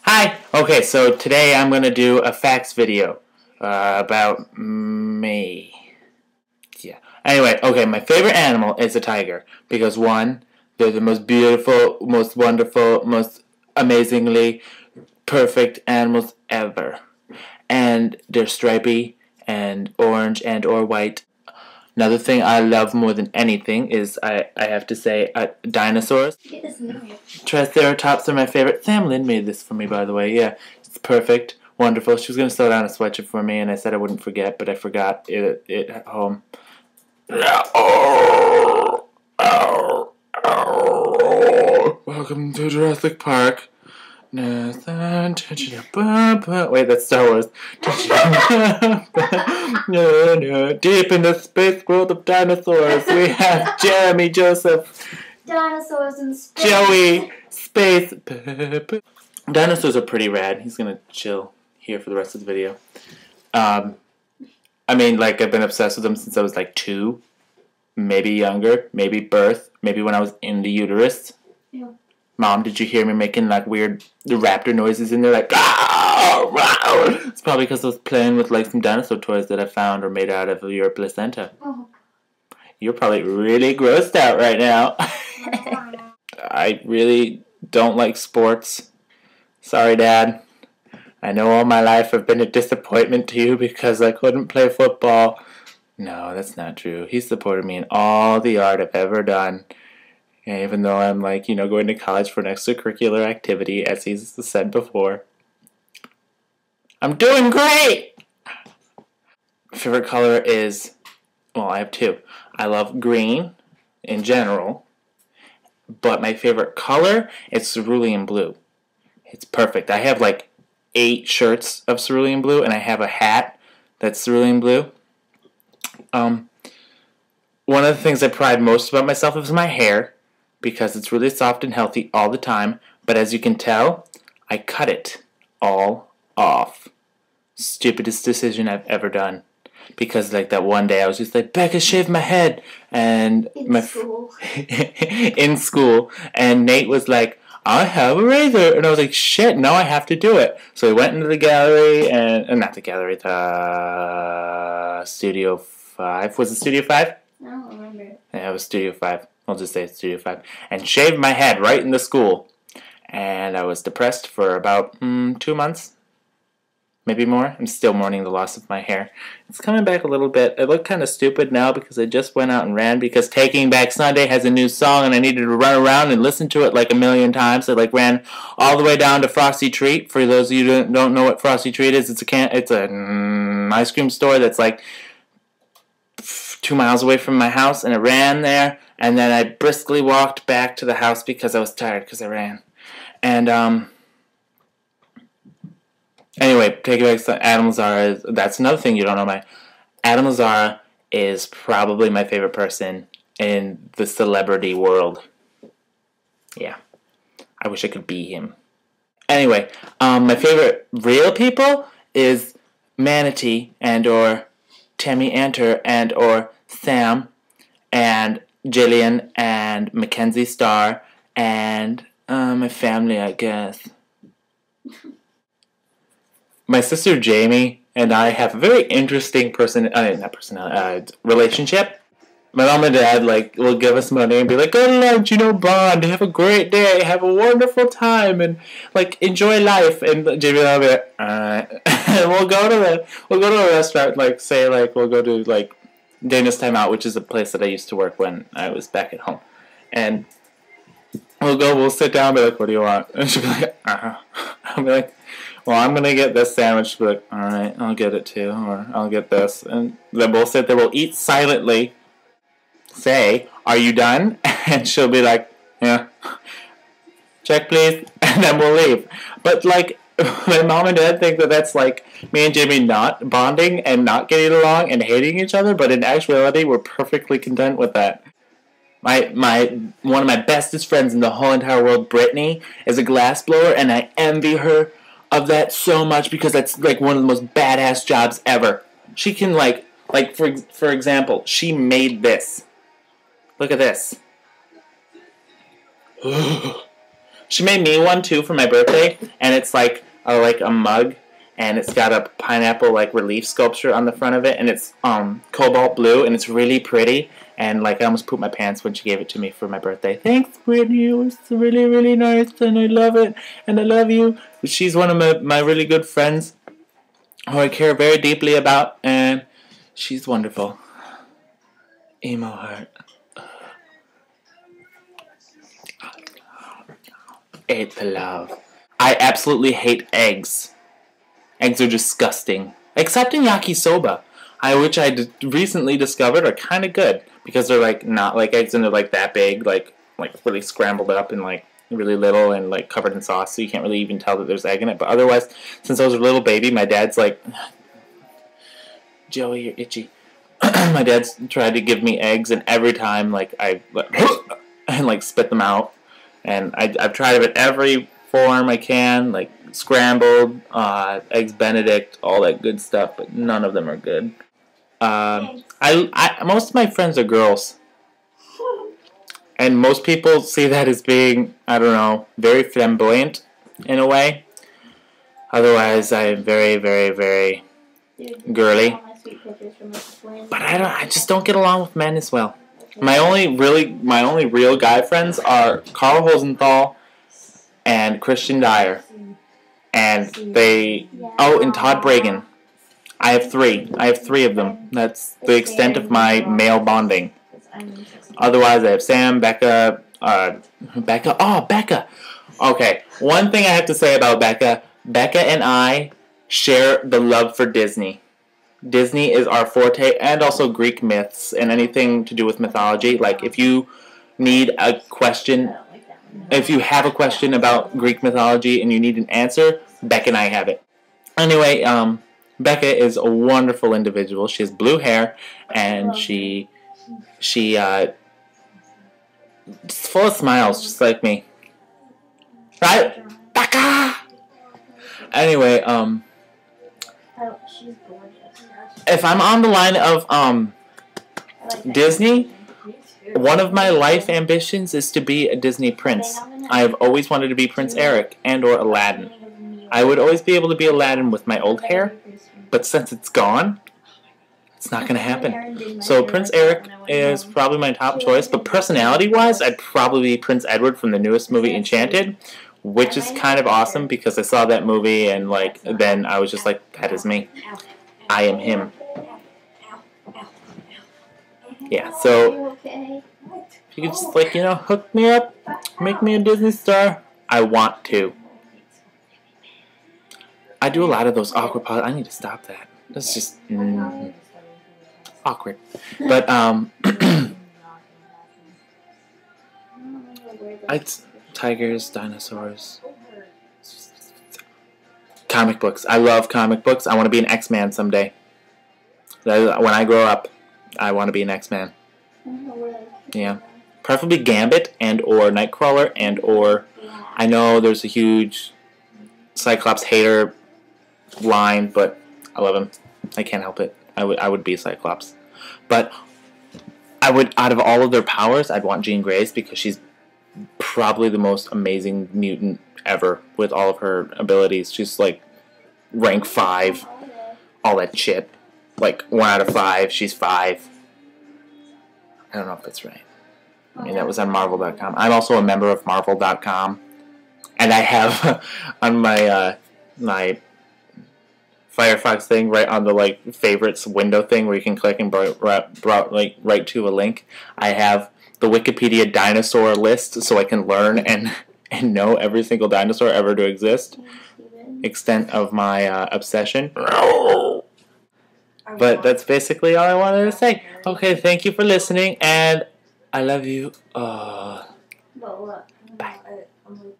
Hi! Okay, so today I'm going to do a facts video about me. Yeah. Anyway, okay, my favorite animal is a tiger because one, they're the most beautiful, most wonderful, most amazingly perfect animals ever. And they're stripy and orange and or white. Another thing I love more than anything is, I have to say, dinosaurs. Triceratops are my favorite. Sam Lynn made this for me, by the way. Yeah, it's perfect. Wonderful. She was going to sew down a sweatshirt for me, and I said I wouldn't forget, but I forgot it at home. Welcome to Jurassic Park. Wait, that's Star Wars. Deep in the space world of dinosaurs, we have Jeremy, Joseph, dinosaurs in space. Joey, space. Dinosaurs are pretty rad. He's gonna chill here for the rest of the video. I mean, like, I've been obsessed with them since I was like 2, maybe younger, maybe birth, maybe when I was in the uterus. Yeah. Mom, did you hear me making like weird raptor noises in there? Like, ah! It's probably because I was playing with like some dinosaur toys that I found or made out of your placenta. Oh. You're probably really grossed out right now. I really don't like sports. Sorry, Dad. I know all my life I've been a disappointment to you because I couldn't play football. No, that's not true. He supported me in all the art I've ever done. And even though I'm like, going to college for an extracurricular activity, as he's said before. I'm doing great! My favorite color is, well, I have 2. I love green in general, but my favorite color is cerulean blue. It's perfect. I have like 8 shirts of cerulean blue, and I have a hat that's cerulean blue. One of the things I pride most about myself is my hair, because it's really soft and healthy all the time, but as you can tell, I cut it all off. Stupidest decision I've ever done. Because like that one day I was just like, Becca, shave my head, and in school, and Nate was like, I have a razor, and I was like, shit, no, I have to do it. So we went into the gallery, and not the gallery, the Studio 5. Was it Studio 5? I don't remember. Yeah, it was Studio 5. I'll just say it's Studio 5. And shaved my head right in the school. And I was depressed for about 2 months. Maybe more. I'm still mourning the loss of my hair. It's coming back a little bit. I look kind of stupid now because I just went out and ran because Taking Back Sunday has a new song and I needed to run around and listen to it like a million times. I like ran all the way down to Frosty Treat. For those of you who don't know what Frosty Treat is, it's a ice cream store that's like 2 miles away from my house, and I ran there, and then I briskly walked back to the house because I was tired because I ran. And anyway, Take It Back, Adam Lazzara, that's another thing you don't know. Adam Lazzara is probably my favorite person in the celebrity world. Yeah, I wish I could be him. Anyway, my favorite real people is Manatee and or Tammy Anter and or Sam and Jillian and Mackenzie Starr and my family, I guess. My sister Jamie and I have a very interesting relationship. My mom and dad will give us money and be like, go to lunch, bond, have a great day, have a wonderful time, and enjoy life. And Jamie and I'll be like, alright. And we'll go to a restaurant, we'll go to Dana's Time Out, which is a place that I used to work when I was back at home. And we'll sit down and be like, what do you want? And she'll be like, I'll be like, well, I'm going to get this sandwich. She'll be like, alright, I'll get it too, or I'll get this. And then we'll sit there, we'll eat silently, say, are you done? And she'll be like, yeah. Check, please. And then we'll leave. But, my mom and dad think that that's me and Jamie not bonding and not getting along and hating each other, but in actuality, we're perfectly content with that. One of my bestest friends in the whole entire world, Brittany, is a glassblower, and I envy her of that so much because that's one of the most badass jobs ever. She can for example, she made this. Look at this. She made me one too for my birthday, and it's like a mug, and it's got a pineapple like relief sculpture on the front of it, and it's cobalt blue, and it's really pretty. And like I almost pooped my pants when she gave it to me for my birthday. Thanks, Brittany. It was really, really nice, and I love it, and I love you. She's one of my really good friends who I care very deeply about, and she's wonderful. Emo heart. Ate the love. I absolutely hate eggs. Eggs are disgusting. Except in yakisoba, which I recently discovered are kind of good because they're like not like eggs and they're like that big, like really scrambled up and like really little and like covered in sauce, so you can't really even tell that there's egg in it. But otherwise, since I was a little baby, my dad's like, Joey, you're itchy. My dad's tried to give me eggs, and every time like I and like spit them out. And I've tried it in every form I can, like scrambled, eggs Benedict, all that good stuff, but none of them are good. Most of my friends are girls, and most people see that as being, I don't know, very flamboyant in a way. Otherwise, I am very, very, very girly. But I just don't get along with men as well. My only real guy friends are Carl Rosenthal and Christian Dyer, and and Todd Bragan. I have three of them. That's the extent of my male bonding. Otherwise, I have Sam, Becca. Becca. Okay, one thing I have to say about Becca. Becca and I share the love for Disney. Disney is our forte, and also Greek myths and anything to do with mythology. Like if you have a question about Greek mythology and you need an answer, Becca and I have it. Anyway, Becca is a wonderful individual. She has blue hair, and she's full of smiles, just like me. Right, Becca? Anyway, She's gorgeous. if I'm on the line of Disney, one of my life ambitions is to be a Disney prince. I have always wanted to be Prince Eric and or Aladdin. I would always be able to be Aladdin with my old hair, but since it's gone, it's not going to happen. So Prince Eric is probably my top choice, but personality-wise, I'd probably be Prince Edward from the newest movie, Enchanted, which is kind of awesome because I saw that movie and like then I was just like, that is me. I am him. Yeah, so if you could just like, hook me up, make me a Disney star, I want to. I do a lot of those awkward pauses. I need to stop that. That's just awkward. But tigers, dinosaurs, comic books. I love comic books. I want to be an X-Man someday. When I grow up, I want to be an X-Man. Yeah. Preferably Gambit and or Nightcrawler and or I know there's a huge Cyclops hater line, but I love him. I can't help it. I would be Cyclops. But out of all of their powers, I'd want Jean Grey's because she's probably the most amazing mutant ever with all of her abilities. She's like rank 5, all that shit. Like 1 out of 5, she's 5. I don't know if that's right. I mean, that was on Marvel.com. I'm also a member of Marvel.com, and I have on my my Firefox thing right on the like favorites window thing where you can click and right to a link. I have the Wikipedia dinosaur list so I can learn and know every single dinosaur ever to exist. Extent of my obsession. But that's basically all I wanted to say. Okay, thank you for listening, and I love you. But what?